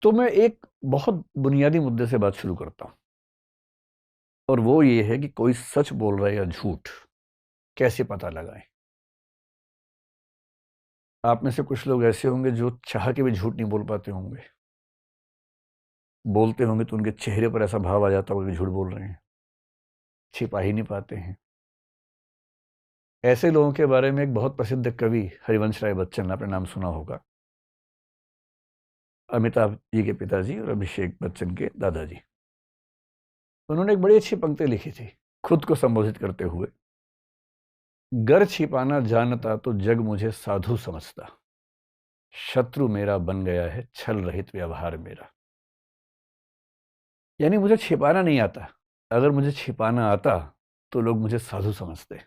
तो मैं एक बहुत बुनियादी मुद्दे से बात शुरू करता हूँ, और वो ये है कि कोई सच बोल रहा है या झूठ कैसे पता लगाएं। आप में से कुछ लोग ऐसे होंगे जो चाह के भी झूठ नहीं बोल पाते होंगे। बोलते होंगे तो उनके चेहरे पर ऐसा भाव आ जाता होगा कि झूठ बोल रहे हैं, छिपा ही नहीं पाते हैं। ऐसे लोगों के बारे में एक बहुत प्रसिद्ध कवि हरिवंश राय बच्चन, आपने नाम सुना होगा, अमिताभ जी के पिताजी और अभिषेक बच्चन के दादाजी। उन्होंने एक बड़ी अच्छी पंक्ति लिखी थी खुद को संबोधित करते हुए। गर छिपाना जानता तो जग मुझे साधु समझता, शत्रु मेरा बन गया है छल रहित व्यवहार मेरा। यानी मुझे छिपाना नहीं आता। अगर मुझे छिपाना आता तो लोग मुझे साधु समझते,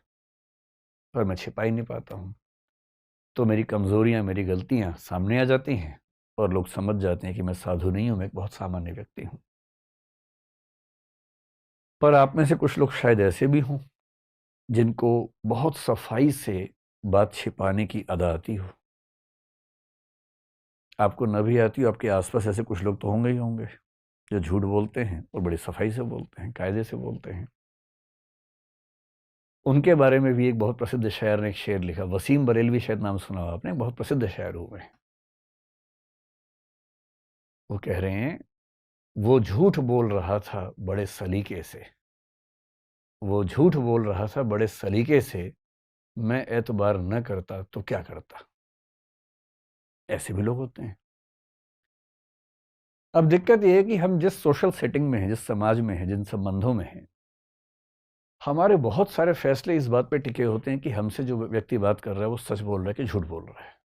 पर मैं छिपा ही नहीं पाता हूं। तो मेरी कमजोरियां, मेरी गलतियां सामने आ जाती हैं और लोग समझ जाते हैं कि मैं साधु नहीं हूं, मैं एक बहुत सामान्य व्यक्ति हूं। पर आप में से कुछ लोग शायद ऐसे भी हों जिनको बहुत सफाई से बात छिपाने की अदा आती हो। आपको न भी आती हो, आपके आसपास ऐसे कुछ लोग तो होंगे ही होंगे जो झूठ बोलते हैं और बड़ी सफाई से बोलते हैं, कायदे से बोलते हैं। उनके बारे में भी एक बहुत प्रसिद्ध शायर ने एक शेर लिखा, वसीम बरेलवी, शायद नाम सुना हो आपने, बहुत प्रसिद्ध शायर हुए हैं। वो कह रहे हैं, वो झूठ बोल रहा था बड़े सलीके से, वो झूठ बोल रहा था बड़े सलीके से, मैं एतबार न करता तो क्या करता। ऐसे भी लोग होते हैं। अब दिक्कत यह है कि हम जिस सोशल सेटिंग में हैं, जिस समाज में हैं, जिन संबंधों में हैं, हमारे बहुत सारे फैसले इस बात पे टिके होते हैं कि हमसे जो व्यक्ति बात कर रहा है वो सच बोल रहा है कि झूठ बोल रहा है।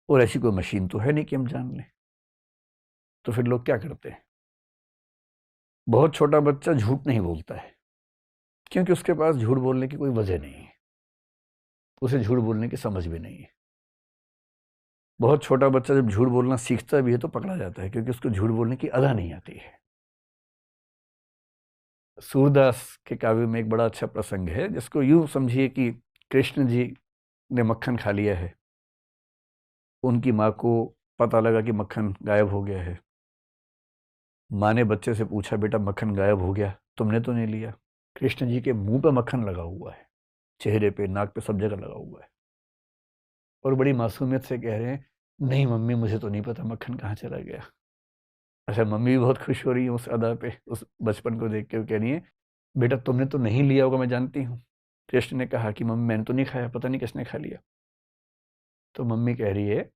और ऐसी कोई मशीन तो है नहीं कि हम जान लें। तो फिर लोग क्या करते हैं? बहुत छोटा बच्चा झूठ नहीं बोलता है क्योंकि उसके पास झूठ बोलने की कोई वजह नहीं है, उसे झूठ बोलने की समझ भी नहीं है। बहुत छोटा बच्चा जब झूठ बोलना सीखता भी है तो पकड़ा जाता है क्योंकि उसको झूठ बोलने की अदा नहीं आती है। सूरदास के काव्य में एक बड़ा अच्छा प्रसंग है जिसको यूं समझिए कि कृष्ण जी ने मक्खन खा लिया है। उनकी माँ को पता लगा कि मक्खन गायब हो गया है। माँ ने बच्चे से पूछा, बेटा मक्खन गायब हो गया, तुमने तो नहीं लिया? कृष्ण जी के मुंह पे मक्खन लगा हुआ है, चेहरे पे, नाक पे, सब जगह लगा हुआ है, और बड़ी मासूमियत से कह रहे हैं, नहीं मम्मी मुझे तो नहीं पता मक्खन कहाँ चला गया। अच्छा, मम्मी भी बहुत खुश हो रही है उस अदा पे, उस बचपन को देख के। वो कह रही है, बेटा तुमने तो नहीं लिया होगा, मैं जानती हूँ। कृष्ण ने कहा कि मम्मी मैंने तो नहीं खाया, पता नहीं किसने खा लिया। तो मम्मी कह रही है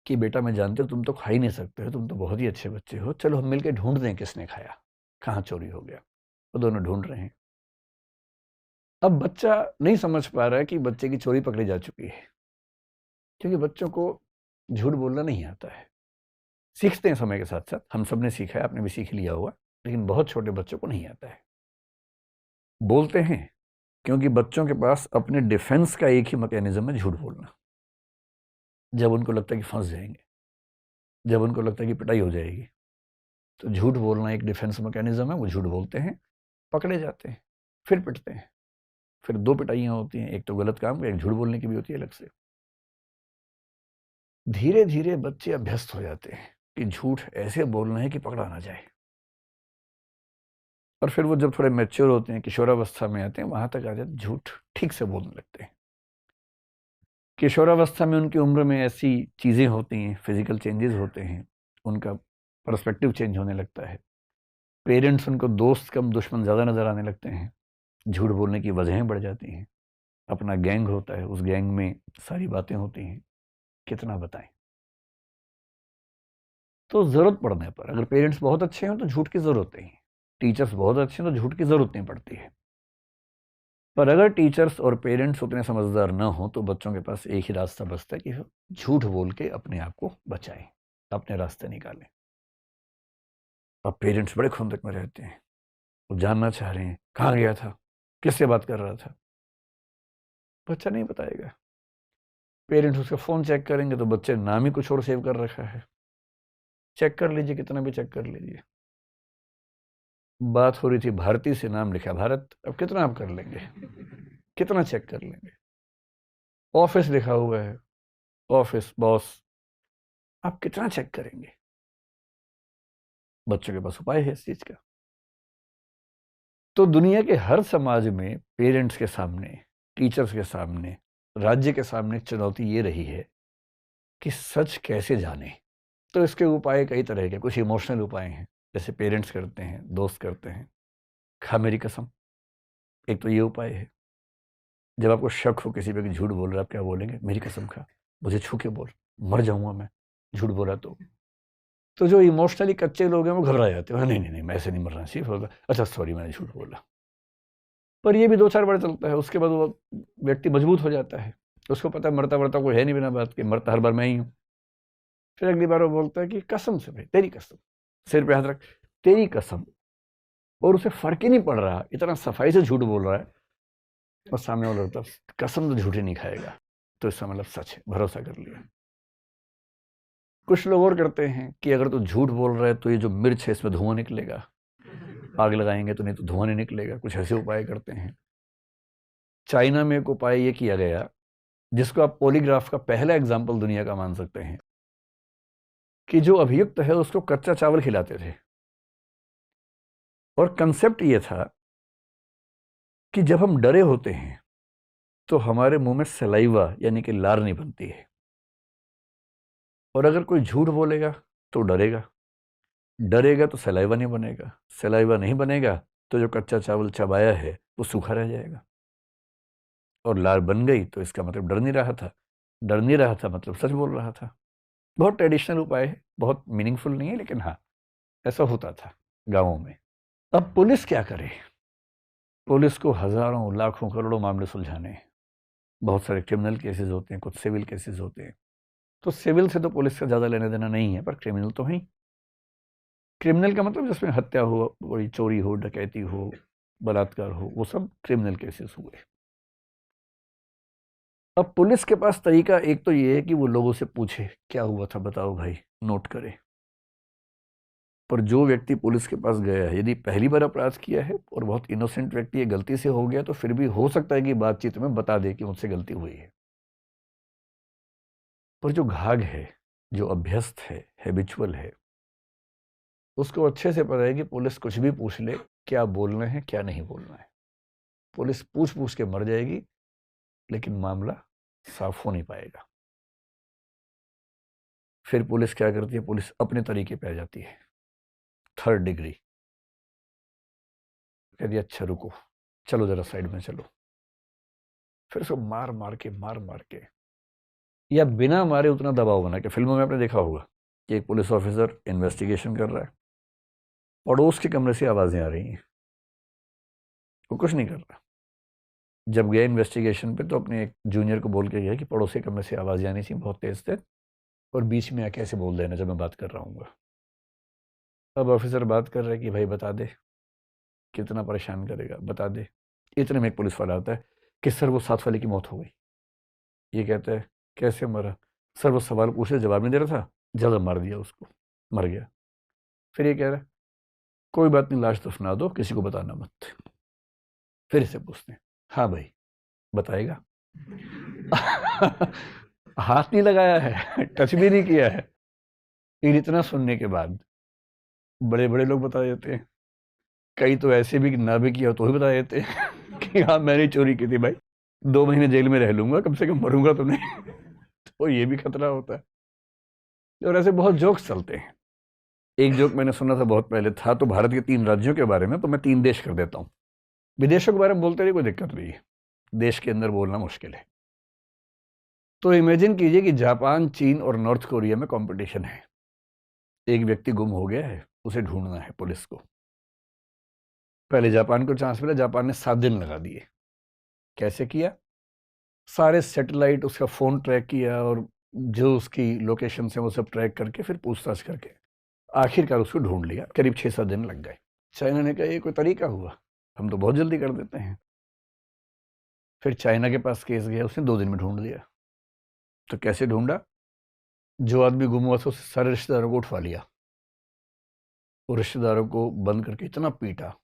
कि बेटा मैं जानती हूँ तुम तो खा ही नहीं सकते हो, तुम तो बहुत ही अच्छे बच्चे हो, चलो हम मिलकर ढूंढ दें किसने खाया, कहाँ चोरी हो गया। वो दोनों ढूंढ रहे हैं। अब बच्चा नहीं समझ पा रहा है कि बच्चे की चोरी पकड़ी जा चुकी है, क्योंकि बच्चों को झूठ बोलना नहीं आता है। सीखते हैं समय के साथ साथ, हम सब ने सीखा है, आपने भी सीख लिया होगा, लेकिन बहुत छोटे बच्चों को नहीं आता है। बोलते हैं क्योंकि बच्चों के पास अपने डिफेंस का एक ही मैकेनिज्म है, झूठ बोलना। जब उनको लगता है कि फंस जाएंगे, जब उनको लगता है कि पिटाई हो जाएगी, तो झूठ बोलना एक डिफेंस मैकेनिज्म है। वो झूठ बोलते हैं, पकड़े जाते हैं, फिर पिटते हैं। फिर दो पिटाइयाँ होती हैं, एक तो गलत काम की, एक झूठ बोलने की भी होती है अलग से। धीरे धीरे बच्चे अभ्यस्त हो जाते हैं कि झूठ ऐसे बोलना है कि पकड़ा ना जाए। और फिर वो जब थोड़े मैच्योर होते हैं, किशोरावस्था में आते हैं, वहां तक आ जाते, झूठ ठीक से बोलने लगते हैं। किशोरावस्था में उनकी उम्र में ऐसी चीजें होती हैं, फिजिकल चेंजेस होते हैं, उनका पर्सपेक्टिव चेंज होने लगता है। पेरेंट्स उनको दोस्त कम दुश्मन ज्यादा नजर आने लगते हैं। झूठ बोलने की वजहें बढ़ जाती हैं। अपना गैंग होता है, उस गैंग में सारी बातें होती हैं, कितना बताएं। तो जरूरत पड़ने पर, अगर पेरेंट्स बहुत अच्छे हैं तो झूठ की जरूरत नहीं है, टीचर्स बहुत अच्छे हैं तो झूठ की जरूरत नहीं पड़ती है। पर अगर टीचर्स और पेरेंट्स उतने समझदार ना हो तो बच्चों के पास एक ही रास्ता बचता है कि वो झूठ बोल के अपने आप को बचाएं, अपने रास्ते निकालें। अब पेरेंट्स बड़े खुंदक में रहते हैं, वो जानना चाह रहे हैं कहाँ गया था, किससे बात कर रहा था। बच्चा नहीं बताएगा। पेरेंट्स उसका फ़ोन चेक करेंगे तो बच्चे ने नाम ही कुछ और सेव कर रखा है। चेक कर लीजिए, कितना भी चेक कर लीजिए। बात हो रही थी भारती से, नाम लिखा भारत, अब कितना आप कर लेंगे, कितना चेक कर लेंगे। ऑफिस लिखा हुआ है, ऑफिस बॉस, आप कितना चेक करेंगे? बच्चों के पास उपाय है इस चीज का। तो दुनिया के हर समाज में पेरेंट्स के सामने, टीचर्स के सामने, राज्य के सामने चुनौती ये रही है कि सच कैसे जाने। तो इसके उपाय कई तरह के, कुछ इमोशनल उपाय हैं, जैसे पेरेंट्स करते हैं, दोस्त करते हैं। खा मेरी कसम, एक तो ये उपाय है। जब आपको शक हो किसी पे कि झूठ बोल रहा है, आप क्या बोलेंगे? मेरी कसम खा, मुझे छू के बोल, मर जाऊंगा मैं झूठ बोला तो जो इमोशनली कच्चे लोग हैं वो घबरा जाते हैं, नहीं नहीं नहीं, मैं ऐसे नहीं मरना चाहिए, होगा अच्छा सॉरी मैंने झूठ बोला। पर ये भी 2-4 बार चलता है, उसके बाद वो व्यक्ति मजबूत हो जाता है। उसको पता है मरता मरता कोई है नहीं, बिना बात के मरता हर बार मैं ही हूँ। फिर अगली बार वो बोलता है कि कसम से भाई, तेरी कसम, सिर पे हाथ रख, तेरी कसम। और उसे फर्क ही नहीं पड़ रहा, इतना सफाई से झूठ बोल रहा है, और सामने वाला होता कसम तो झूठी नहीं खाएगा, तो इसका मतलब सच है, भरोसा कर लिया। कुछ लोग और करते हैं कि अगर तू झूठ बोल रहा है तो ये जो मिर्च है इसमें धुआं निकलेगा, आग लगाएंगे तो नहीं तो धुआं नहीं निकलेगा। कुछ ऐसे उपाय करते हैं। चाइना में एक उपाय ये किया गया, जिसको आप पॉलीग्राफ का पहला एग्जाम्पल दुनिया का मान सकते हैं, कि जो अभियुक्त है उसको कच्चा चावल खिलाते थे। और कंसेप्ट ये था कि जब हम डरे होते हैं तो हमारे मुंह में सलाइवा यानी कि लार नहीं बनती है, और अगर कोई झूठ बोलेगा तो डरेगा, डरेगा तो सलाइवा नहीं बनेगा, सलाइवा नहीं बनेगा तो जो कच्चा चावल चबाया है वो सूखा रह जाएगा, और लार बन गई तो इसका मतलब डर नहीं रहा था, डर नहीं रहा था मतलब सच बोल रहा था। बहुत ट्रेडिशनल उपाय है, बहुत मीनिंगफुल नहीं है, लेकिन हाँ ऐसा होता था गाँवों में। अब पुलिस क्या करे? पुलिस को हजारों लाखों करोड़ों मामले सुलझाने हैं। बहुत सारे क्रिमिनल केसेस होते हैं, कुछ सिविल केसेस होते हैं। तो सिविल से तो पुलिस का ज़्यादा लेना देना नहीं है, पर क्रिमिनल तो है। क्रिमिनल का मतलब जिसमें हत्या हो, कोई चोरी हो, डकैती हो, बलात्कार हो, वो सब क्रिमिनल केसेस हुए। अब पुलिस के पास तरीका एक तो ये है कि वो लोगों से पूछे क्या हुआ था, बताओ भाई, नोट करे। पर जो व्यक्ति पुलिस के पास गया है, यदि पहली बार अपराध किया है और बहुत इनोसेंट व्यक्ति है, गलती से हो गया, तो फिर भी हो सकता है कि बातचीत में बता दे कि मुझसे गलती हुई है। पर जो घाघ है, जो अभ्यस्त है, हैबिचुअल है, उसको अच्छे से पता है कि पुलिस कुछ भी पूछ ले, क्या बोलना है क्या नहीं बोलना है। पुलिस पूछ पूछ के मर जाएगी, लेकिन मामला साफ हो नहीं पाएगा। फिर पुलिस क्या करती है? पुलिस अपने तरीके पे आ जाती है, थर्ड डिग्री। कह दिया अच्छा रुको, चलो जरा साइड में चलो। फिर उसको मार मार के या बिना मारे उतना दबाव बना के, फिल्मों में आपने देखा होगा कि एक पुलिस ऑफिसर इन्वेस्टिगेशन कर रहा है, पड़ोस के कमरे से आवाजें आ रही हैं, वो कुछ नहीं कर रहा। जब गया इन्वेस्टिगेशन पे तो अपने एक जूनियर को बोल के गया कि पड़ोस के कमरे से आवाजें आनी चाहिए बहुत तेज तेज, और बीच में आके ऐसे बोल देना जब मैं बात कर रहा हूँ। अब ऑफिसर बात कर रहा है कि भाई बता दे, कितना परेशान करेगा, बता दे। इतने में एक पुलिस वाला आता है कि सर वो साथ वाले की मौत हो गई। ये कहता है कैसे मरा? सर वो सवाल पूछे जवाब नहीं दे रहा था, जल्द मार दिया उसको, मर गया। फिर ये कह रहा है कोई बात नहीं, लाश दफना दो, किसी को बताना मत। फिर से पूछते हैं हाँ भाई बताएगा? हाथ नहीं लगाया है, टच भी नहीं किया है। फिर इतना सुनने के बाद बड़े बड़े लोग बता देते हैं, कई तो ऐसे भी कि ना भी किया तो भी बता देते हैं कि हाँ मैंने चोरी की थी भाई, 2 महीने जेल में रह लूंगा, कम से कम मरूंगा तो नहीं। तो ये भी खतरा होता है। और ऐसे बहुत जोक्स चलते हैं। एक जोक मैंने सुना था बहुत पहले, था तो भारत के 3 राज्यों के बारे में, तो मैं 3 देश कर देता हूँ। विदेशों के बारे में बोलते रहिए, कोई दिक्कत नहीं है, देश के अंदर बोलना मुश्किल है। तो इमेजिन कीजिए कि जापान, चीन और नॉर्थ कोरिया में कंपटीशन है। एक व्यक्ति गुम हो गया है, उसे ढूंढना है पुलिस को। पहले जापान को चांस मिला, जापान ने 7 दिन लगा दिए। कैसे किया? सारे सैटेलाइट, उसका फ़ोन ट्रैक किया, और जो उसकी लोकेशन से वो सब ट्रैक करके फिर पूछताछ करके आखिरकार उसको ढूंढ लिया। करीब 6-7 दिन लग गए। चाइना ने कहा ये कोई तरीका हुआ, हम तो बहुत जल्दी कर देते हैं। फिर चाइना के पास केस गया, उसने 2 दिन में ढूंढ लिया। तो कैसे ढूंढा? जो आदमी गुम हुआ था उससे सारे रिश्तेदारों को उठवा लिया, और रिश्तेदारों को बंद करके इतना पीटा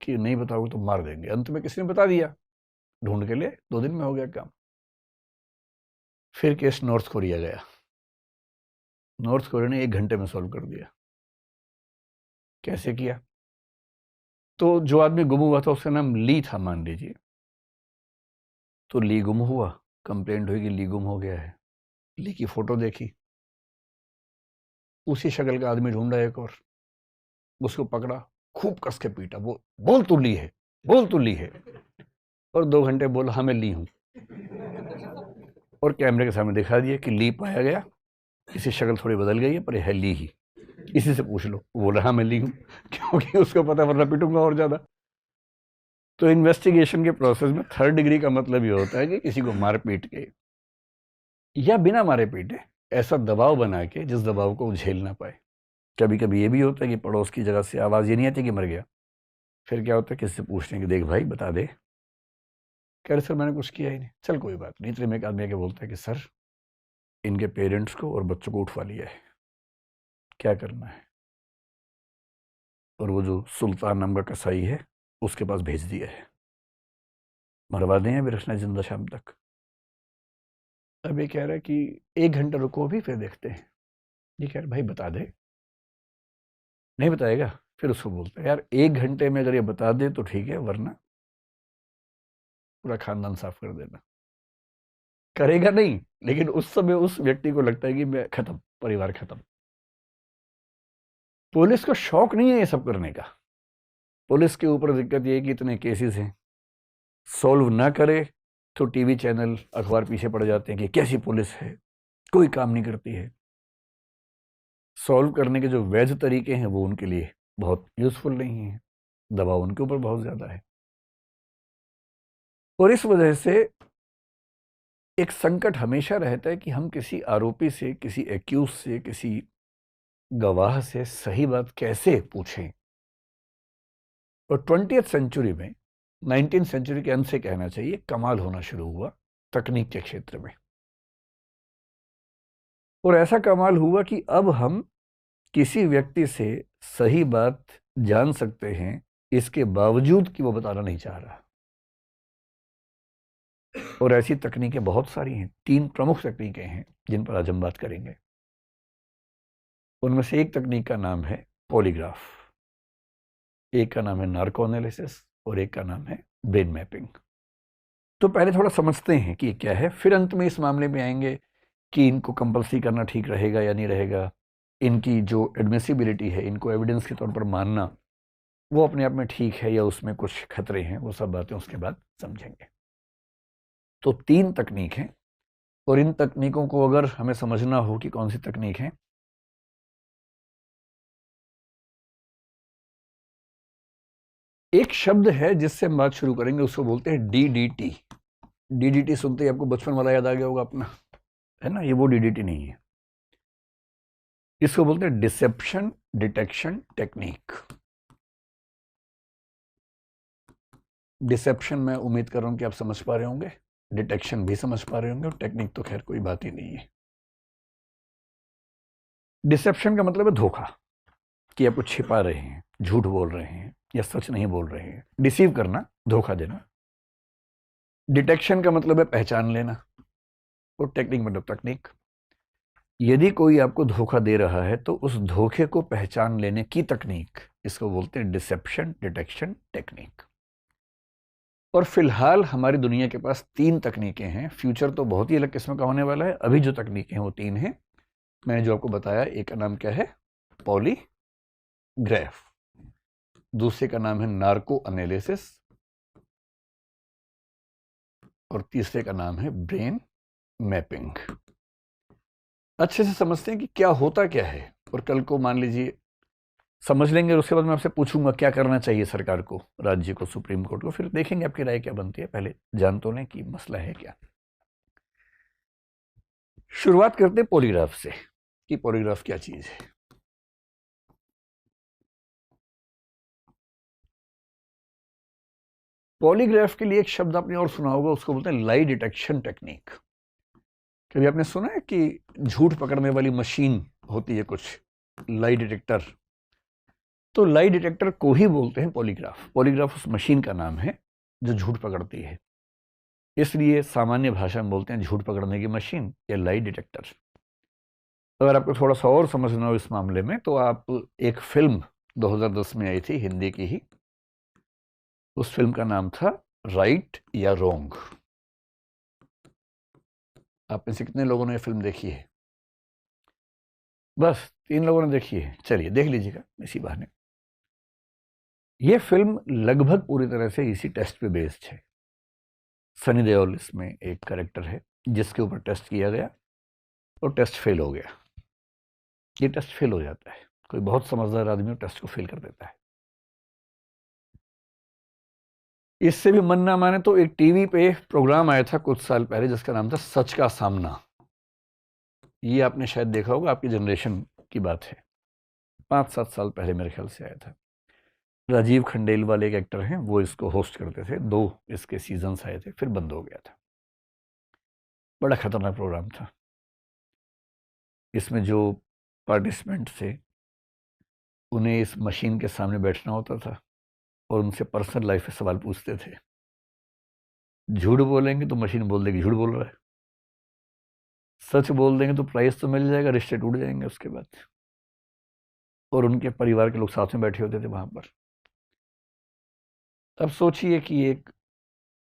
कि नहीं बताओगे तो मार देंगे। अंत में किसी ने बता दिया, ढूंढ के लिए 2 दिन में हो गया काम। फिर केस नॉर्थ कोरिया गया। नॉर्थ कोरिया ने 1 घंटे में सॉल्व कर दिया। कैसे किया? तो जो आदमी गुम हुआ था उसका नाम ली था मान लीजिए, तो ली गुम हुआ, कंप्लेंट हुई कि ली गुम हो गया है। ली की फोटो देखी, उसी शक्ल का आदमी ढूंढा एक और, उसको पकड़ा, खूब कस के पीटा, वो बोल तू ली है, बोल तू ली है, और 2 घंटे बोला हाँ मैं ली हूं, और कैमरे के सामने दिखा दिया कि ली पाया गया, इसकी शक्ल थोड़ी बदल गई है पर यह है ली ही, इसी से पूछ लो। वो बोल रहा मैं ली हूं, क्योंकि उसको पता वरना पीटूंगा और ज्यादा। तो इन्वेस्टिगेशन के प्रोसेस में 3rd डिग्री का मतलब ये होता है कि किसी को मार पीट के या बिना मारे पीटे ऐसा दबाव बना के जिस दबाव को वो झेल ना पाए। कभी कभी ये भी होता है कि पड़ोस की जगह से आवाज़ ये नहीं आती कि मर गया, फिर क्या होता है किसी से पूछते हैं कि देख भाई बता दे, कह रहे सर मैंने कुछ किया ही नहीं। चल कोई बात नहीं। इतने में एक आदमी आके बोलता है कि सर इनके पेरेंट्स को और बच्चों को उठवा लिया है, क्या करना है? और वो जो सुल्तान नाम का कसाई है उसके पास भेज दिया है, मरवा दें अभी रखना जिंदा शाम तक। अब ये कह रहा है कि 1 घंटा रुको अभी फिर देखते हैं। ये कह रहा भाई बता दे, नहीं बताएगा। फिर उसको बोलता है यार 1 घंटे में अगर ये बता दे तो ठीक है, वरना पूरा खानदान साफ कर देना। करेगा नहीं, लेकिन उस समय उस व्यक्ति को लगता है कि मैं खत्म, परिवार खत्म। पुलिस को शौक नहीं है ये सब करने का। पुलिस के ऊपर दिक्कत ये है कि इतने केसेस हैं, सॉल्व ना करे तो टीवी चैनल अखबार पीछे पड़ जाते हैं कि कैसी पुलिस है, कोई काम नहीं करती है। सॉल्व करने के जो वैध तरीके हैं वो उनके लिए बहुत यूजफुल नहीं है, दबाव उनके ऊपर बहुत ज्यादा है। और इस वजह से एक संकट हमेशा रहता है कि हम किसी आरोपी से, किसी एक्यूज से, किसी गवाह से सही बात कैसे पूछें। और 20th सेंचुरी में, 19th सेंचुरी के अंत से कहना चाहिए, कमाल होना शुरू हुआ तकनीक के क्षेत्र में। और ऐसा कमाल हुआ कि अब हम किसी व्यक्ति से सही बात जान सकते हैं इसके बावजूद कि वो बताना नहीं चाह रहा। और ऐसी तकनीकें बहुत सारी हैं। 3 प्रमुख तकनीकें हैं जिन पर आज हम बात करेंगे। उनमें से एक तकनीक का नाम है पॉलीग्राफ, एक का नाम है नार्को एनालिसिस और एक का नाम है ब्रेन मैपिंग। तो पहले थोड़ा समझते हैं कि ये क्या है, फिर अंत में इस मामले में आएंगे कि इनको कंपल्सरी करना ठीक रहेगा या नहीं रहेगा, इनकी जो एडमिसिबिलिटी है, इनको एविडेंस के तौर पर मानना वो अपने आप में ठीक है या उसमें कुछ खतरे हैं, वो सब बातें उसके बाद समझेंगे। तो 3 तकनीक हैं, और इन तकनीकों को अगर हमें समझना हो कि कौन सी तकनीक है, एक शब्द है जिससे हम बात शुरू करेंगे, उसको बोलते हैं डीडीटी। डीडीटी सुनते ही आपको बचपन वाला याद आ गया होगा अपना, है ना? ये वो डीडीटी नहीं है, इसको बोलते हैं डिसेप्शन डिटेक्शन टेक्निक। डिसेप्शन मैं उम्मीद कर रहा हूं कि आप समझ पा रहे होंगे, डिटेक्शन भी समझ पा रहे होंगे, और टेक्निक तो खैर कोई बात ही नहीं है। डिसेप्शन का मतलब है धोखा, कि आप कुछ छिपा रहे हैं, झूठ बोल रहे हैं या सच नहीं बोल रहे हैं। डिसीव करना, धोखा देना। डिटेक्शन का मतलब है पहचान लेना, और टेक्निक मतलब तकनीक। यदि कोई आपको धोखा दे रहा है तो उस धोखे को पहचान लेने की तकनीक, इसको बोलते हैं डिसेप्शन डिटेक्शन टेक्निक। और फिलहाल हमारी दुनिया के पास 3 तकनीकें हैं। फ्यूचर तो बहुत ही अलग किस्म का होने वाला है। अभी जो तकनीकें हैं वो 3 हैं। मैंने जो आपको बताया, एक का नाम क्या है? पॉलीग्राफ, दूसरे का नाम है नार्को एनालिसिस, और तीसरे का नाम है ब्रेन मैपिंग। अच्छे से समझते हैं कि क्या होता क्या है, और कल को मान लीजिए समझ लेंगे, और उसके बाद मैं आपसे पूछूंगा क्या करना चाहिए सरकार को, राज्य को, सुप्रीम कोर्ट को, फिर देखेंगे आपकी राय क्या बनती है। पहले जान तो लें कि मसला है क्या। शुरुआत करते हैं पॉलीग्राफ से, कि पॉलीग्राफ क्या चीज है। पॉलीग्राफ के लिए एक शब्द आपने और सुना होगा, उसको बोलते हैं लाई डिटेक्शन टेक्निक। कभी आपने सुना है कि झूठ पकड़ने वाली मशीन होती है कुछ, लाई डिटेक्टर? तो लाई डिटेक्टर को ही बोलते हैं पॉलीग्राफ। पॉलीग्राफ उस मशीन का नाम है जो झूठ पकड़ती है, इसलिए सामान्य भाषा में बोलते हैं झूठ पकड़ने की मशीन या लाई डिटेक्टर। अगर आपको थोड़ा सा और समझना हो इस मामले में तो आप एक फिल्म 2010 में आई थी, हिंदी की ही, उस फिल्म का नाम था राइट या रॉन्ग। आप में से कितने लोगों ने ये फिल्म देखी है? बस 3 लोगों ने देखी है। चलिए देख लीजिएगा इसी बहाने। ये फिल्म लगभग पूरी तरह से इसी टेस्ट पे बेस्ड है। सनी देओल इसमें एक कैरेक्टर है जिसके ऊपर टेस्ट किया गया और टेस्ट फेल हो गया। ये टेस्ट फेल हो जाता है, कोई बहुत समझदार आदमी टेस्ट को फेल कर देता है। इससे भी मन ना माने तो एक टीवी पे प्रोग्राम आया था कुछ साल पहले जिसका नाम था सच का सामना। ये आपने शायद देखा होगा, आपकी जनरेशन की बात है, 5-7 साल पहले मेरे ख्याल से आया था। राजीव खंडेलवाल एक एक्टर हैं, वो इसको होस्ट करते थे। 2 इसके सीजन्स आए थे, फिर बंद हो गया था। बड़ा खतरनाक प्रोग्राम था। इसमें जो पार्टिसिपेंट थे उन्हें इस मशीन के सामने बैठना होता था और उनसे पर्सनल लाइफ पे सवाल पूछते थे। झूठ बोलेंगे तो मशीन बोल देगी झूठ बोल रहा है, सच बोल देंगे तो प्राइस तो मिल जाएगा, रिश्ते टूट जाएंगे उसके बाद। और उनके परिवार के लोग साथ में बैठे होते थे वहां पर। अब सोचिए कि एक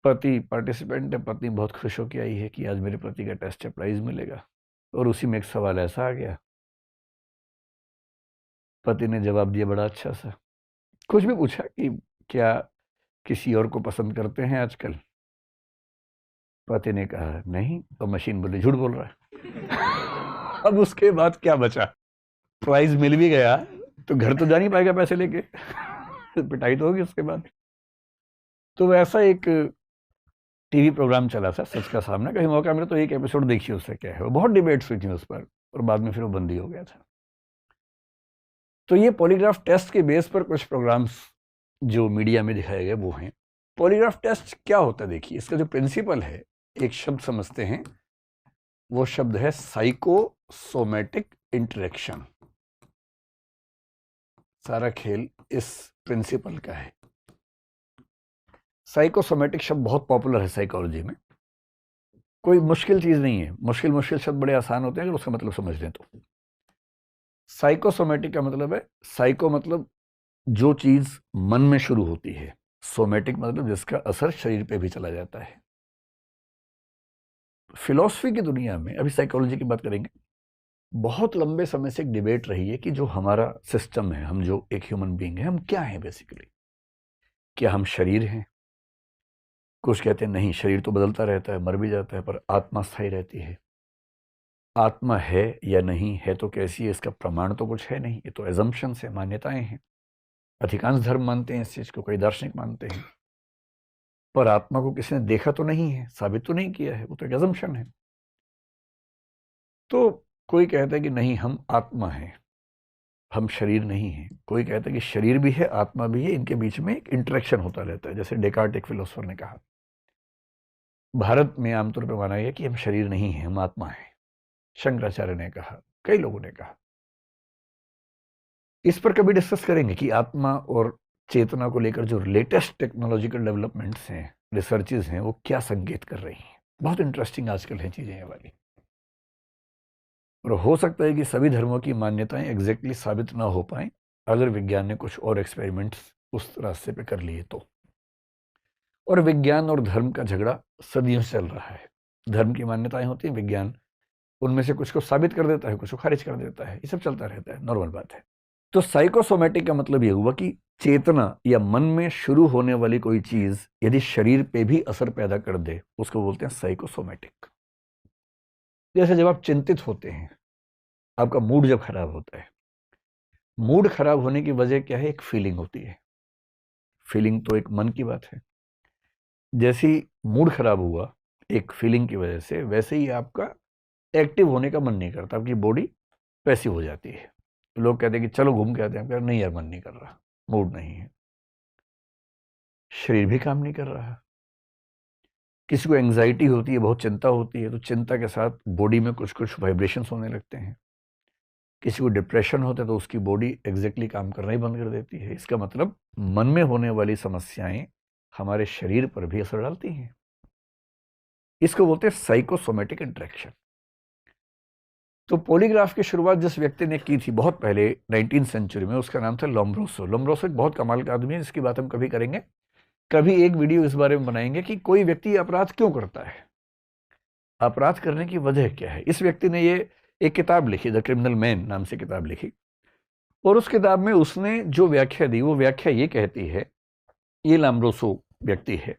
पति पार्टिसिपेंट है, पत्नी बहुत खुश होकर आई है कि आज मेरे पति का टेस्ट है, प्राइज मिलेगा, और उसी में एक सवाल ऐसा आ गया। पति ने जवाब दिया बड़ा अच्छा सा, कुछ भी पूछा कि क्या किसी और को पसंद करते हैं आजकल? पति ने कहा नहीं, तो मशीन बोली झूठ बोल रहा है। अब उसके बाद क्या बचा? प्राइज मिल भी गया तो घर तो जा नहीं पाएगा पैसे लेके। पिटाई तो होगी उसके बाद। तो वैसा एक टीवी प्रोग्राम चला था सच का सामना। कहीं मौका मिला तो एक एपिसोड देखिए, उससे क्या है। वो बहुत डिबेट्स हुई थी उस पर और बाद में फिर वो बंद ही हो गया था। तो ये पॉलीग्राफ टेस्ट के बेस पर कुछ प्रोग्राम्स जो मीडिया में दिखाए गए वो हैं। पॉलीग्राफ टेस्ट क्या होता है? देखिए, इसका जो प्रिंसिपल है, एक शब्द समझते हैं, वो शब्द है साइकोसोमैटिक इंटरेक्शन। सारा खेल इस प्रिंसिपल का है। साइकोसोमैटिक शब्द बहुत पॉपुलर है साइकोलॉजी में। कोई मुश्किल चीज नहीं है, मुश्किल शब्द बड़े आसान होते हैं अगर उसका मतलब समझ लें तो। साइकोसोमैटिक का मतलब है, साइको मतलब जो चीज मन में शुरू होती है, सोमैटिक मतलब जिसका असर शरीर पे भी चला जाता है। फिलॉसफी की दुनिया में, अभी साइकोलॉजी की बात करेंगे, बहुत लंबे समय से एक डिबेट रही है कि जो हमारा सिस्टम है, हम जो एक ह्यूमन बीइंग है, हम क्या हैं बेसिकली? क्या हम शरीर हैं? कुछ कहते हैं नहीं, शरीर तो बदलता रहता है, मर भी जाता है, पर आत्मा स्थायी रहती है। आत्मा है या नहीं है तो कैसी है, इसका प्रमाण तो कुछ है नहीं, ये तो एजम्पशंस है, मान्यताएं हैं। अधिकांश धर्म मानते हैं इस चीज को, कई दार्शनिक मानते हैं, पर आत्मा को किसी ने देखा तो नहीं है, साबित तो नहीं किया है, वो तो एक एजम्पशन है। तो कोई कहता है कि नहीं, हम आत्मा हैं, हम शरीर नहीं हैं। कोई कहता है कि शरीर भी है, आत्मा भी है, इनके बीच में एक इंटरेक्शन होता रहता है, जैसे डेकार्ट एक फिलोसोफर ने कहा। भारत में आमतौर पर माना गया कि हम शरीर नहीं हैं, हम आत्मा हैं। शंकराचार्य ने कहा, कई लोगों ने कहा। इस पर कभी डिस्कस करेंगे कि आत्मा और चेतना को लेकर जो लेटेस्ट टेक्नोलॉजिकल डेवलपमेंट्स हैं, रिसर्चेज हैं, वो क्या संकेत कर रही हैं। बहुत इंटरेस्टिंग आजकल है चीजें ये वाली। और हो सकता है कि सभी धर्मों की मान्यताएं एग्जैक्टली साबित ना हो पाए अगर विज्ञान ने कुछ और एक्सपेरिमेंट्स उस रास्ते पे कर लिए तो। और विज्ञान और धर्म का झगड़ा सदियों से चल रहा है। धर्म की मान्यताएं होती हैं, विज्ञान उनमें से कुछ को साबित कर देता है, कुछ को खारिज कर देता है, ये सब चलता रहता है, नॉर्मल बात है। तो साइकोसोमैटिक का मतलब ये हुआ कि चेतना या मन में शुरू होने वाली कोई चीज यदि शरीर पे भी असर पैदा कर दे, उसको बोलते हैं साइकोसोमैटिक। जैसे जब आप चिंतित होते हैं, आपका मूड जब खराब होता है, मूड खराब होने की वजह क्या है? एक फीलिंग होती है। फीलिंग तो एक मन की बात है। जैसी मूड खराब हुआ एक फीलिंग की वजह से, वैसे ही आपका एक्टिव होने का मन नहीं करता, आपकी बॉडी पैसिव हो जाती है। लोग कहते हैं कि चलो घूम के आते हैं, नहीं यार मन नहीं कर रहा, मूड नहीं है, शरीर भी काम नहीं कर रहा। किसी को एंग्जाइटी होती है, बहुत चिंता होती है, तो चिंता के साथ बॉडी में कुछ कुछ वाइब्रेशंस होने लगते हैं। किसी को डिप्रेशन होता है तो उसकी बॉडी एग्जैक्टली काम करना ही बंद कर देती है। इसका मतलब मन में होने वाली समस्याएं हमारे शरीर पर भी असर डालती हैं। इसको बोलते हैं साइकोसोमैटिक इंटरेक्शन। तो पॉलीग्राफ की शुरुआत जिस व्यक्ति ने की थी बहुत पहले 19वीं सेंचुरी में, उसका नाम था लोम्ब्रोसो। लोम्ब्रोसो एक बहुत कमाल का आदमी है, जिसकी बात हम कभी करेंगे, कभी एक वीडियो इस बारे में बनाएंगे कि कोई व्यक्ति अपराध क्यों करता है, अपराध करने की वजह क्या है। इस व्यक्ति ने ये एक किताब लिखी, द क्रिमिनल मैन नाम से किताब लिखी, और उस किताब में उसने जो व्याख्या दी वो व्याख्या ये कहती है, ये लोम्ब्रोसो व्यक्ति है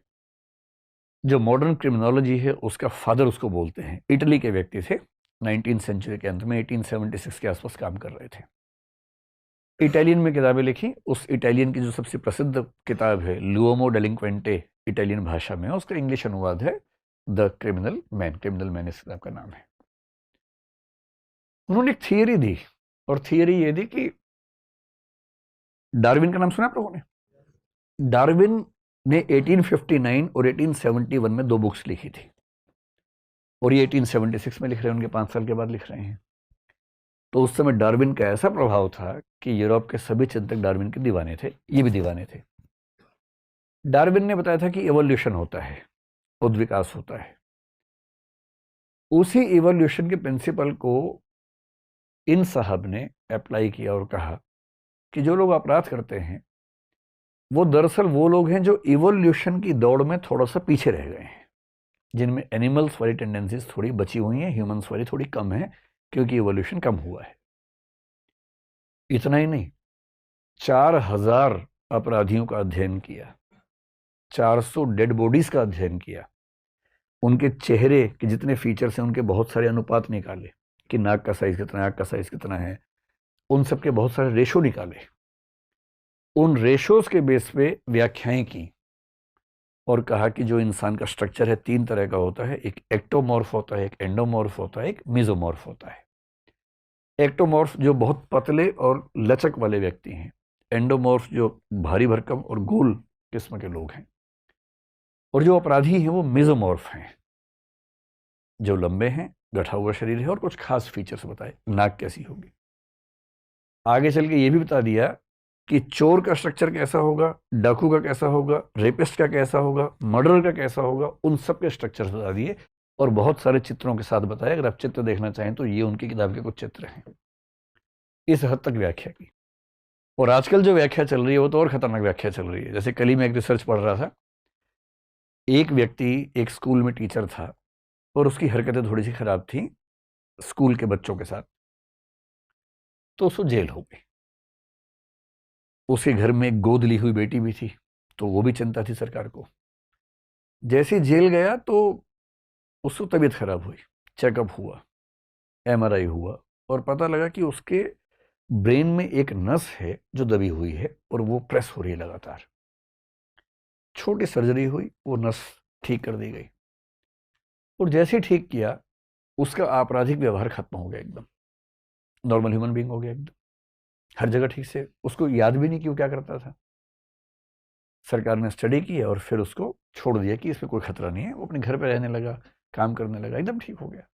जो मॉडर्न क्रिमिनोलॉजी है उसका फादर उसको बोलते हैं, इटली के व्यक्ति थे, 19वीं सेंचुरी के अंत में 1876 के आसपास काम कर रहे थे, इटालियन में किताबें लिखी। उस इटालियन की जो सबसे प्रसिद्ध किताब है लुओमो डेलिंक्वेंटे, इटालियन भाषा में, उसका इंग्लिश अनुवाद है the criminal man. Criminal man इस किताब का नाम है। उन्होंने एक थियरी दी, और थियरी ये दी कि डार्विन का नाम सुना आप लोगों ने? डार्विन ने 1859 और 1871 में 2 बुक्स लिखी थी, और ये 1876 में लिख रहे हैं, उनके 5 साल के बाद लिख रहे हैं। तो उस समय डार्विन का ऐसा प्रभाव था कि यूरोप के सभी चिंतक डार्विन के दीवाने थे, ये भी दीवाने थे। डार्विन ने बताया था कि इवोल्यूशन होता है, उद्विकास होता है। उसी इवोल्यूशन के प्रिंसिपल को इन साहब ने अप्लाई किया और कहा कि जो लोग अपराध करते हैं वो दरअसल वो लोग हैं जो इवोल्यूशन की दौड़ में थोड़ा सा पीछे रह गए हैं, जिनमें एनिमल्स वाली टेंडेंसीज थोड़ी बची हुई हैं, ह्यूमंस वाली थोड़ी कम है, क्योंकि इवोल्यूशन कम हुआ है। इतना ही नहीं, 4000 अपराधियों का अध्ययन किया, 400 डेड बॉडीज का अध्ययन किया, उनके चेहरे के जितने फीचर्स हैं उनके बहुत सारे अनुपात निकाले कि नाक का साइज कितना है, आँख का साइज कितना है, उन सब के बहुत सारे रेशो निकाले, उन रेशोज के बेस पे व्याख्याएं की, और कहा कि जो इंसान का स्ट्रक्चर है 3 तरह का होता है, एक एक्टोमॉर्फ होता है, एक एंडोमॉर्फ होता है, एक मेसोमॉर्फ होता है। एक्टोमॉर्फ जो बहुत पतले और लचक वाले व्यक्ति हैं, एंडोमॉर्फ जो भारी भरकम और गोल किस्म के लोग हैं, और जो अपराधी हैं वो मेसोमॉर्फ हैं, जो लंबे हैं, गठा हुआ शरीर है और कुछ खास फीचर्स बताए, नाक कैसी होगी। आगे चल के ये भी बता दिया कि चोर का स्ट्रक्चर कैसा होगा, डाकू का कैसा होगा, रेपिस्ट का कैसा होगा, मर्डर का कैसा होगा, उन सब के स्ट्रक्चर्स बता दिए, और बहुत सारे चित्रों के साथ बताया। अगर आप चित्र देखना चाहें तो ये उनकी किताब के कुछ चित्र हैं। इस हद तक व्याख्या की। और आजकल जो व्याख्या चल रही है वो तो और खतरनाक व्याख्या चल रही है। जैसे कल ही मैं एक रिसर्च पढ़ रहा था, एक व्यक्ति एक स्कूल में टीचर था और उसकी हरकतें थोड़ी सी खराब थी स्कूल के बच्चों के साथ, तो उसको जेल हो गई। उसके घर में एक गोद ली हुई बेटी भी थी, तो वो भी चिंता थी सरकार को। जैसे जेल गया तो उसको तबीयत खराब हुई, चेकअप हुआ, एमआरआई हुआ, और पता लगा कि उसके ब्रेन में एक नस है जो दबी हुई है और वो प्रेस हो रही है लगातार। छोटी सर्जरी हुई, वो नस ठीक कर दी गई, और जैसे ही ठीक किया उसका आपराधिक व्यवहार खत्म हो गया, एकदम नॉर्मल ह्यूमन बीइंग हो गया एकदम, हर जगह ठीक से। उसको याद भी नहीं कि वो क्या करता था। सरकार ने स्टडी की और फिर उसको छोड़ दिया कि इसमें कोई खतरा नहीं है, वो अपने घर पे रहने लगा, काम करने लगा, एकदम ठीक हो गया।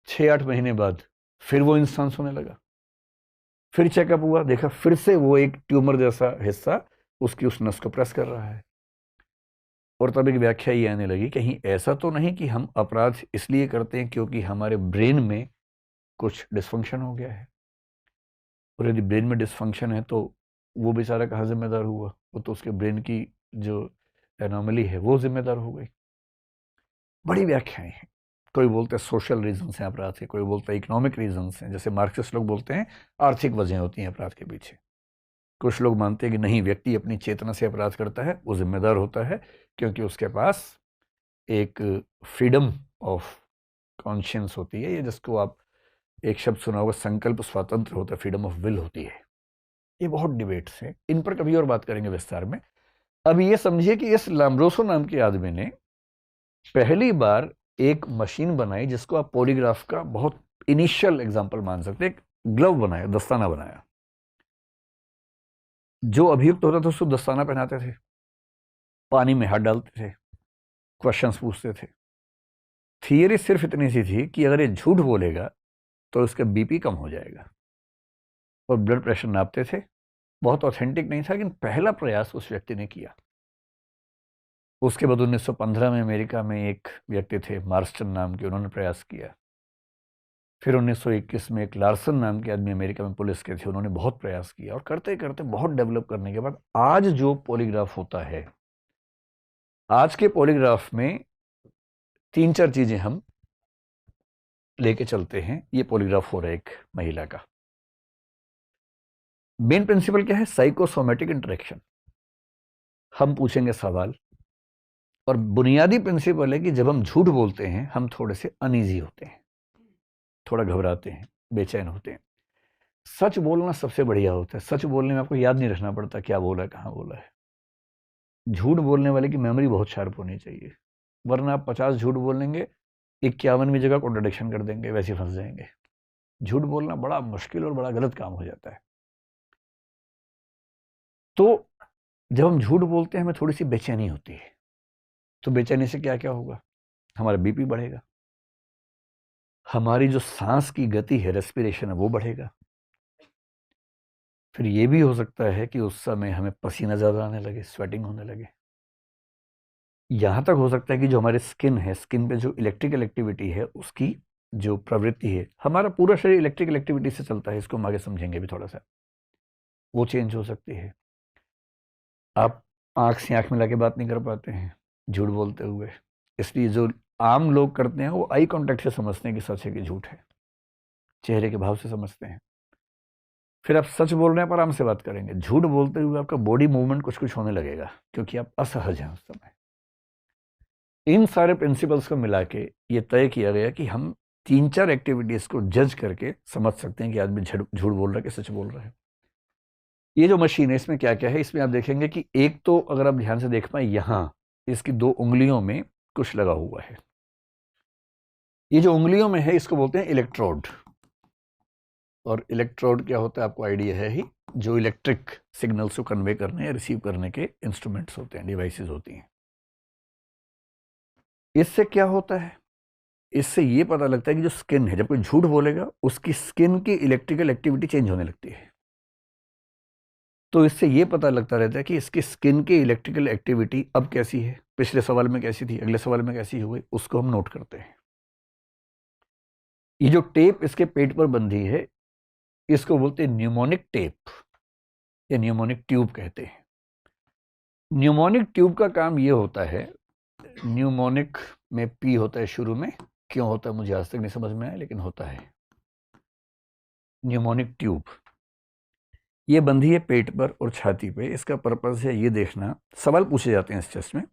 6-8 महीने बाद फिर वो इंसान सोने लगा, फिर चेकअप हुआ, देखा फिर से वो एक ट्यूमर जैसा हिस्सा उसकी उस नस को प्रेस कर रहा है। और तब एक व्याख्या ये आने लगी, कहीं ऐसा तो नहीं कि हम अपराध इसलिए करते हैं क्योंकि हमारे ब्रेन में कुछ डिस्फंक्शन हो गया है, और यदि ब्रेन में डिस्फंक्शन है तो वो बेचारा कहाँ जिम्मेदार हुआ, वो तो उसके ब्रेन की जो एनॉमली है वो जिम्मेदार हो गई। बड़ी व्याख्याएं हैं। कोई बोलते हैं सोशल रीजंस हैं अपराध के, कोई बोलता है इकोनॉमिक रीजंस हैं, जैसे मार्क्सिस्ट लोग बोलते हैं आर्थिक वजह होती हैं अपराध के पीछे। कुछ लोग मानते हैं कि नहीं, व्यक्ति अपनी चेतना से अपराध करता है, वो जिम्मेदार होता है क्योंकि उसके पास एक फ्रीडम ऑफ कॉन्शियंस होती है, ये जिसको आप एक शब्द सुना होगा, संकल्प स्वातंत्र होता है, फ्रीडम ऑफ विल होती है। ये बहुत डिबेट्स हैं, इन पर कभी और बात करेंगे विस्तार में। अब ये समझिए कि इस लोम्ब्रोसो नाम के आदमी ने पहली बार एक मशीन बनाई जिसको आप पॉलीग्राफ का बहुत इनिशियल एग्जाम्पल मान सकते हैं। एक ग्लव बनाया, दस्ताना बनाया, जो अभियुक्त होता था उसको दस्ताना पहनाते थे, पानी में हाथ डालते थे, क्वेश्चंस पूछते थे। थियरी सिर्फ इतनी सी थी कि अगर ये झूठ बोलेगा तो उसका बीपी कम हो जाएगा, और ब्लड प्रेशर नापते थे। बहुत ऑथेंटिक नहीं था, लेकिन पहला प्रयास उस व्यक्ति ने किया। उसके बाद 1915 में अमेरिका में एक व्यक्ति थे मार्स्टन नाम के, उन्होंने प्रयास किया। फिर 1921 में एक लार्सन नाम के आदमी अमेरिका में पुलिस के थे, उन्होंने बहुत प्रयास किया और करते करते बहुत डेवलप करने के बाद आज जो पॉलीग्राफ होता है, आज के पॉलीग्राफ में 3-4 चीजें हम लेके चलते हैं। ये पॉलीग्राफ हो रहा है एक महिला का। मेन प्रिंसिपल क्या है? Psychosomatic interaction. हम पूछेंगे सवाल, और बुनियादी प्रिंसिपल है कि जब हम झूठ बोलते हैं हम थोड़े से अनईजी होते हैं, थोड़ा घबराते हैं, बेचैन होते हैं। सच बोलना सबसे बढ़िया होता है। सच बोलने में आपको याद नहीं रखना पड़ता क्या बोला है, कहाँ बोला है। झूठ बोलने वाले की मेमोरी बहुत शार्प होनी चाहिए, वरना आप 50 झूठ बोलेंगे, 51वीं जगह कॉन्ट्रडिक्शन कर देंगे, वैसे फंस जाएंगे। झूठ बोलना बड़ा मुश्किल और बड़ा गलत काम हो जाता है। तो जब हम झूठ बोलते हैं हमें थोड़ी सी बेचैनी होती है। तो बेचैनी से क्या क्या होगा? हमारा बीपी बढ़ेगा, हमारी जो सांस की गति है, रेस्पिरेशन है, वो बढ़ेगा। फिर ये भी हो सकता है कि उस समय हमें पसीना ज़्यादा आने लगे, स्वेटिंग होने लगे। यहाँ तक हो सकता है कि जो हमारे स्किन है, स्किन पे जो इलेक्ट्रिकल एक्टिविटी है, उसकी जो प्रवृत्ति है, हमारा पूरा शरीर इलेक्ट्रिकल एक्टिविटी से चलता है, इसको हम आगे समझेंगे भी थोड़ा सा, वो चेंज हो सकती है। आप आँख से आँख मिला के बात नहीं कर पाते हैं झूठ बोलते हुए, इसलिए जो आम लोग करते हैं वो आई कांटेक्ट से समझते हैं कि सच है कि झूठ है, चेहरे के भाव से समझते हैं। फिर आप सच बोल रहे हैं पर आराम से बात करेंगे, झूठ बोलते हुए आपका बॉडी मूवमेंट कुछ कुछ होने लगेगा क्योंकि आप असहज हैं उस समय। इन सारे प्रिंसिपल्स को मिला के ये तय किया गया कि हम 3-4 एक्टिविटीज को जज करके समझ सकते हैं कि आदमी झूठ बोल रहा है कि सच बोल रहा है। ये जो मशीन है इसमें क्या क्या है, इसमें आप देखेंगे कि एक तो अगर आप ध्यान से देख पाए, यहां इसकी 2 उंगलियों में कुछ लगा हुआ है। ये जो उंगलियों में है इसको बोलते हैं इलेक्ट्रोड। और इलेक्ट्रोड क्या होता है आपको आइडिया है ही, जो इलेक्ट्रिक सिग्नल्स को कन्वे करने या रिसीव करने के इंस्ट्रूमेंट्स होते हैं, डिवाइसेस होती हैं। इससे क्या होता है? इससे ये पता लगता है कि जो स्किन है, जब कोई झूठ बोलेगा उसकी स्किन की इलेक्ट्रिकल एक्टिविटी चेंज होने लगती है। तो इससे ये पता लगता रहता है कि इसकी स्किन की इलेक्ट्रिकल एक्टिविटी अब कैसी है, पिछले सवाल में कैसी थी, अगले सवाल में कैसी हुई, उसको हम नोट करते हैं। ये जो टेप इसके पेट पर बंधी है इसको बोलते हैं न्यूमोनिक टेप या न्यूमोनिक ट्यूब कहते हैं। न्यूमोनिक ट्यूब का काम ये होता है, न्यूमोनिक में पी होता है शुरू में, क्यों होता है मुझे आज तक नहीं समझ में आया, लेकिन होता है। न्यूमोनिक ट्यूब ये बंधी है पेट पर और छाती पे। इसका पर्पस है ये देखना, सवाल पूछे जाते हैं इस टेस्ट में,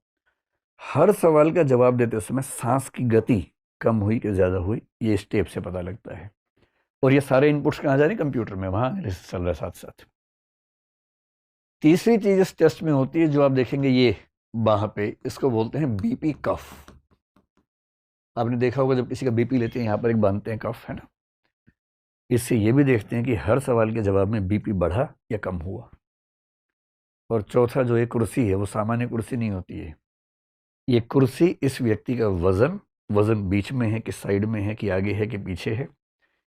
हर सवाल का जवाब देते समय सांस की गति कम हुई कि ज़्यादा हुई, ये इस टेप से पता लगता है। और ये सारे इनपुट्स कहाँ जा रहे हैं? कंप्यूटर में, वहाँ चल रहा है साथ साथ। तीसरी चीज इस टेस्ट में होती है जो आप देखेंगे ये बाह पे, इसको बोलते हैं बीपी कफ। आपने देखा होगा जब किसी का बीपी लेते हैं यहाँ पर एक बांधते हैं कफ, है ना। इससे ये भी देखते हैं कि हर सवाल के जवाब में बीपी बढ़ा या कम हुआ। और चौथा जो ये कुर्सी है वो सामान्य कुर्सी नहीं होती है, ये कुर्सी इस व्यक्ति का वजन बीच में है कि साइड में है कि आगे है कि पीछे है,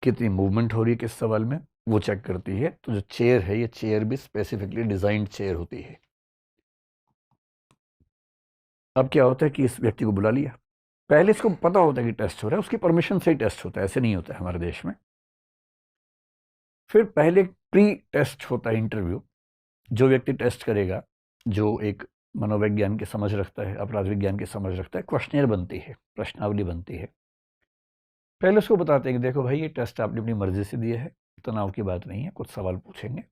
कितनी मूवमेंट हो रही है किस सवाल में, वो चेक करती है। तो जो चेयर है ये चेयर भी स्पेसिफिकली डिजाइन्ड चेयर होती है। अब क्या होता है कि इस व्यक्ति को बुला लिया, पहले इसको पता होता है कि टेस्ट हो रहा है, उसकी परमिशन से ही टेस्ट होता है, ऐसे नहीं होता है हमारे देश में। फिर पहले प्री टेस्ट होता है इंटरव्यू, जो व्यक्ति टेस्ट करेगा, जो एक मनोविज्ञान की समझ रखता है, अपराध विज्ञान की समझ रखता है, क्वेश्चनियर बनती है, प्रश्नावली बनती है। पहले उसको बताते हैं कि देखो भाई ये टेस्ट आपने अपनी मर्जी से दिया है, तनाव की बात नहीं है, कुछ सवाल पूछेंगे,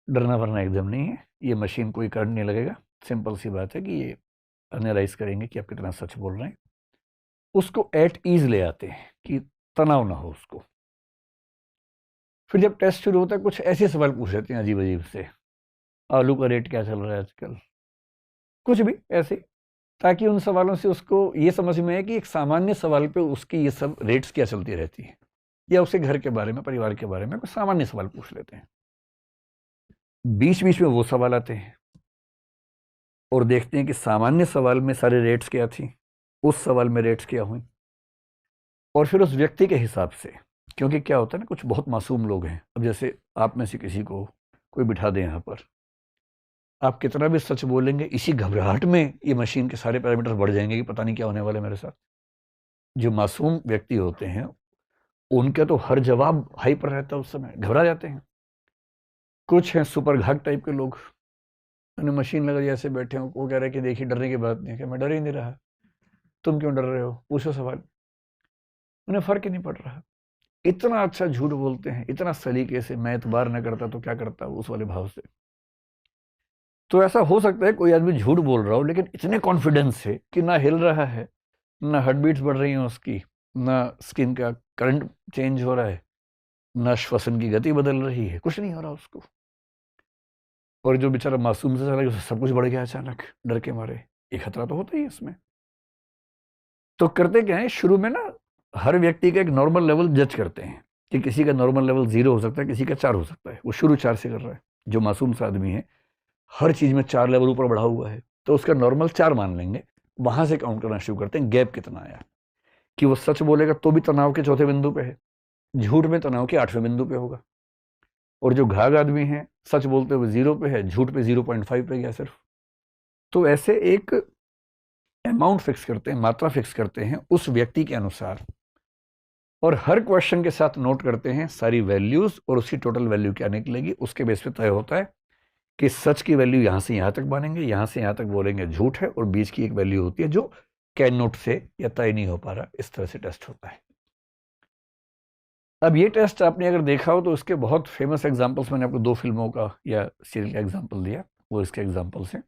डरना वरना एकदम नहीं है, ये मशीन कोई करंट नहीं लगेगा, सिंपल सी बात है कि ये एनालाइज करेंगे कि आप कितना सच बोल रहे हैं। उसको एट ईज ले आते हैं कि तनाव ना हो उसको। फिर जब टेस्ट शुरू होता है कुछ ऐसे सवाल पूछ लेते हैं अजीब अजीब से, आलू का रेट क्या चल रहा है आजकल, कुछ भी ऐसे, ताकि उन सवालों से उसको ये समझ में आए कि एक सामान्य सवाल पे उसकी ये सब रेट्स क्या चलती रहती है, या उसके घर के बारे में, परिवार के बारे में कुछ सामान्य सवाल पूछ लेते हैं। बीच बीच में वो सवाल आते हैं और देखते हैं कि सामान्य सवाल में सारे रेट्स क्या थी, उस सवाल में रेट्स क्या हुई, और फिर उस व्यक्ति के हिसाब से, क्योंकि क्या होता है ना, कुछ बहुत मासूम लोग हैं। अब जैसे आप में से किसी को कोई बिठा दे यहाँ पर, आप कितना भी सच बोलेंगे, इसी घबराहट में ये मशीन के सारे पैरामीटर बढ़ जाएंगे कि पता नहीं क्या होने वाला है मेरे साथ। जो मासूम व्यक्ति होते हैं उनका तो हर जवाब हाई पर रहता है, उस समय घबरा जाते हैं। कुछ हैं सुपर घाट टाइप के लोग, उन्हें मशीन लगा ऐसे बैठे हो, वो कह रहे हैं कि देखिए डरने की बात नहीं है, मैं डर ही नहीं रहा, तुम क्यों डर रहे हो, पूछो सवाल। उन्हें फर्क ही नहीं पड़ रहा। इतना अच्छा झूठ बोलते हैं, इतना सलीके से, मैं एतबार न करता तो क्या करता, उस वाले भाव से। तो ऐसा हो सकता है कोई आदमी झूठ बोल रहा हो, लेकिन इतने कॉन्फिडेंस से कि ना हिल रहा है, ना हार्ट बीट्स बढ़ रही हैं उसकी, ना स्किन का करंट चेंज हो रहा है, ना श्वसन की गति बदल रही है, कुछ नहीं हो रहा उसको। और जो बेचारा मासूम से चला, सब कुछ बढ़ गया अचानक डर के मारे। एक खतरा तो होता ही है इसमें। तो करते क्या है, शुरू में ना हर व्यक्ति का एक नॉर्मल लेवल जज करते हैं कि किसी का नॉर्मल लेवल 0 हो सकता है, किसी का 4 हो सकता है। वो शुरू 4 से कर रहा है। जो मासूम सा आदमी है, हर चीज में 4 लेवल ऊपर बढ़ा हुआ है, तो उसका नॉर्मल 4 मान लेंगे। वहां से काउंट करना शुरू करते हैं, गैप कितना आया, कि वो सच बोलेगा तो भी तनाव के चौथे बिंदु पे है, झूठ में तनाव के 8वें बिंदु पे होगा। और जो घाघ आदमी है, सच बोलते हुए 0 पे है, झूठ पे 0.5 पे गया सिर्फ। तो ऐसे एक अमाउंट फिक्स करते हैं, मात्रा फिक्स करते हैं उस व्यक्ति के अनुसार, और हर क्वेश्चन के साथ नोट करते हैं सारी वैल्यूज, और उसकी टोटल वैल्यू क्या निकलेगी उसके बेस पे तय होता है कि सच की वैल्यू यहां से यहां तक मानेंगे, यहां से यहां तक बोलेंगे झूठ है, और बीच की एक वैल्यू होती है जो कैन नोट से या तय नहीं हो पा रहा। इस तरह से टेस्ट होता है। अब ये टेस्ट आपने अगर देखा हो तो उसके बहुत फेमस एग्जांपल्स मैंने आपको 2 फिल्मों का या सीरियल का एग्जांपल दिया, वो इसके एग्जांपल्स हैं।